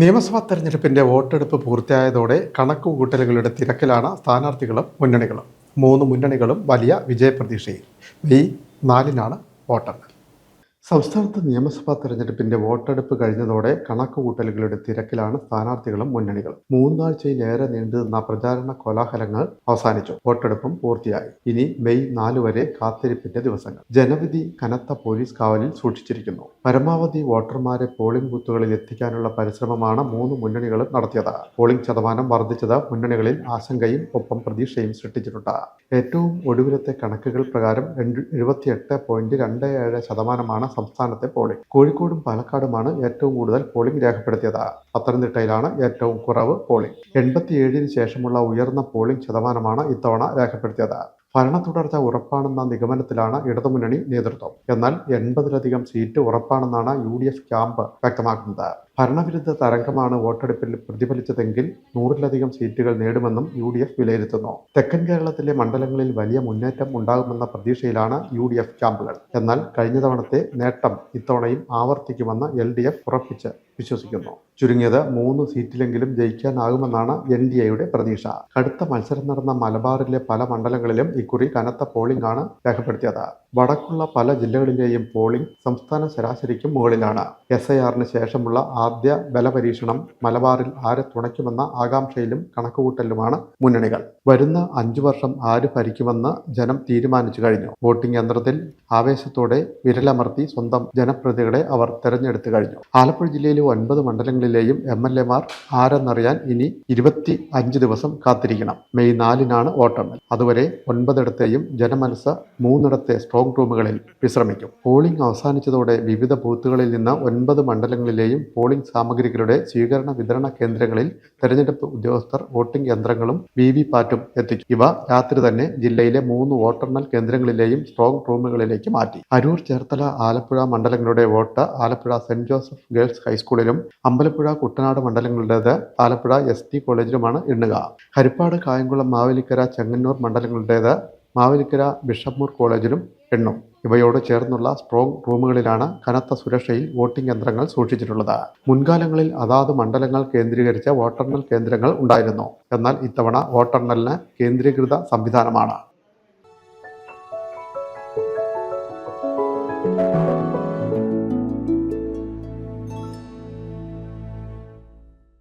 നിയമസഭാ തെരഞ്ഞെടുപ്പിന്റെ വോട്ടെടുപ്പ് പൂർത്തിയായതോടെ കണക്കുകൂട്ടലുകളുടെ തിരക്കിലാണ് സ്ഥാനാർത്ഥികളും മുന്നണികളും. മൂന്ന് മുന്നണികളും വലിയ വിജയപ്രതീക്ഷയിൽ. മെയ് 4-നാണ് വോട്ടെണ്ണൽ. സംസ്ഥാനത്ത് നിയമസഭാ തെരഞ്ഞെടുപ്പിന്റെ വോട്ടെടുപ്പ് കഴിഞ്ഞതോടെ കണക്കുകൂട്ടലുകളുടെ തിരക്കിലാണ് സ്ഥാനാർത്ഥികളും മുന്നണികളും. 3 ആഴ്ചയിലേറെ നീണ്ടുനിന്ന പ്രചാരണ കോലാഹലങ്ങൾ അവസാനിച്ചു. വോട്ടെടുപ്പും പൂർത്തിയായി. ഇനി മെയ് 4 വരെ കാത്തിരിപ്പിന്റെ ദിവസങ്ങൾ. ജനവിധി കനത്ത പോലീസ് കാവലിൽ സൂക്ഷിച്ചിരിക്കുന്നു. പരമാവധി വോട്ടർമാരെ പോളിംഗ് ബൂത്തുകളിൽ എത്തിക്കാനുള്ള പരിശ്രമമാണ് മൂന്ന് മുന്നണികളും നടത്തിയത്. പോളിംഗ് ശതമാനം വർദ്ധിച്ചത് മുന്നണികളിൽ ആശങ്കയും ഒപ്പം പ്രതീക്ഷയും സൃഷ്ടിച്ചിട്ടുണ്ട്. ഏറ്റവും ഒടുവിലത്തെ കണക്കുകൾ പ്രകാരം 78.27% സംസ്ഥാനത്തെ പോളിംഗ്. കോഴിക്കോടും പാലക്കാടുമാണ് ഏറ്റവും കൂടുതൽ പോളിംഗ് രേഖപ്പെടുത്തിയത്. പത്തനംതിട്ടയിലാണ് ഏറ്റവും കുറവ് പോളിംഗ്. 87-ന് ശേഷമുള്ള ഉയർന്ന പോളിംഗ് ശതമാനമാണ് ഇത്തവണ രേഖപ്പെടുത്തിയത്. ഭരണ തുടർച്ച ഉറപ്പാണെന്ന നിഗമനത്തിലാണ് ഇടതുമുന്നണി നേതൃത്വം. എന്നാൽ 80-ലധികം സീറ്റ് ഉറപ്പാണെന്നാണ് UDF ക്യാമ്പ് വ്യക്തമാക്കുന്നത്. ഭരണവിരുദ്ധ തരംഗമാണ് വോട്ടെടുപ്പിൽ പ്രതിഫലിച്ചതെങ്കിൽ 100-ലധികം സീറ്റുകൾ നേടുമെന്നും UDF വിലയിരുത്തുന്നു. തെക്കൻ കേരളത്തിലെ മണ്ഡലങ്ങളിൽ വലിയ മുന്നേറ്റം ഉണ്ടാകുമെന്ന പ്രതീക്ഷയിലാണ് UDF ക്യാമ്പുകൾ. എന്നാൽ കഴിഞ്ഞ തവണത്തെ നേട്ടം ഇത്തവണയും ആവർത്തിക്കുമെന്ന് LDF ഉറപ്പിച്ച് വിശ്വസിക്കുന്നു. ചുരുങ്ങിയത് 3 സീറ്റിലെങ്കിലും ജയിക്കാനാകുമെന്നാണ് NDAയുടെ പ്രതീക്ഷ. കടുത്ത മത്സരം നടന്ന മലബാറിലെ പല മണ്ഡലങ്ങളിലും ഇക്കുറി കനത്ത പോളിംഗ് ആണ് രേഖപ്പെടുത്തിയത്. വടക്കുള്ള പല ജില്ലകളിലെയും പോളിംഗ് സംസ്ഥാന ശരാശരിക്കും മുകളിലാണ്. SIRന് ശേഷമുള്ള ആദ്യ ബലപരീക്ഷണം മലബാറിൽ ആരെ തുണയ്ക്കുമെന്ന ആകാംക്ഷയിലും കണക്കുകൂട്ടലിലുമാണ് മുന്നണികൾ. വരുന്ന 5 വർഷം ആര് ഭരിക്കുമെന്ന് ജനം തീരുമാനിച്ചു കഴിഞ്ഞു. വോട്ടിംഗ് യന്ത്രത്തിൽ ആവേശത്തോടെ വിരലമർത്തി സ്വന്തം ജനപ്രതിനിധികളെ അവർ തെരഞ്ഞെടുത്തു കഴിഞ്ഞു. ആലപ്പുഴ ജില്ലയിലെ 9 മണ്ഡലങ്ങളിലെയും MLAമാർ ആരെന്നറിയാൻ ഇനി 25 ദിവസം കാത്തിരിക്കണം. മെയ് 4-നാണ് വോട്ടെണ്ണൽ. അതുവരെ 9ഇടത്തെയും ജനമനസ് 3ഇടത്തെ സ്ട്രോങ് റൂമുകളിൽ വിശ്രമിക്കും. പോളിംഗ് അവസാനിച്ചതോടെ വിവിധ ബൂത്തുകളിൽ നിന്ന് 9 മണ്ഡലങ്ങളിലെയും പോളിംഗ് സാമഗ്രികളുടെ സ്വീകരണ വിതരണ കേന്ദ്രങ്ങളിൽ തെരഞ്ഞെടുപ്പ് ഉദ്യോഗസ്ഥർ വോട്ടിംഗ് യന്ത്രങ്ങളും VVPATും എത്തിച്ചു. ഇവ രാത്രി തന്നെ ജില്ലയിലെ 3 വോട്ടെണ്ണൽ കേന്ദ്രങ്ങളിലെയും സ്ട്രോങ് റൂമുകളിലേക്ക് മാറ്റി. അരൂർ, ചേർത്തല, ആലപ്പുഴ മണ്ഡലങ്ങളുടെ vote Alappuzha saint Joseph girls ഹൈസ്കൂളിലും അമ്പലപ്പുഴ, കുട്ടനാട് മണ്ഡലങ്ങളുടേത് ആലപ്പുഴ ST കോളേജിലുമാണ് എണ്ണുക. ഹരിപ്പാട്, കായംകുളം, മാവേലിക്കര, ചെങ്ങന്നൂർ മണ്ഡലങ്ങളുടേത് മാവേലിക്കര ബിഷപ്പൂർ കോളേജിലും എണ്ണും. ഇവയോട് ചേർന്നുള്ള സ്ട്രോങ് റൂമുകളിലാണ് കനത്ത സുരക്ഷയിൽ വോട്ടിംഗ് യന്ത്രങ്ങൾ സൂക്ഷിച്ചിട്ടുള്ളത്. മുൻകാലങ്ങളിൽ അതാത് മണ്ഡലങ്ങൾ കേന്ദ്രീകരിച്ച് വോട്ടെണ്ണൽ കേന്ദ്രങ്ങൾ ഉണ്ടായിരുന്നു. എന്നാൽ ഇത്തവണ വോട്ടെണ്ണലിന് കേന്ദ്രീകൃത സംവിധാനമാണ്.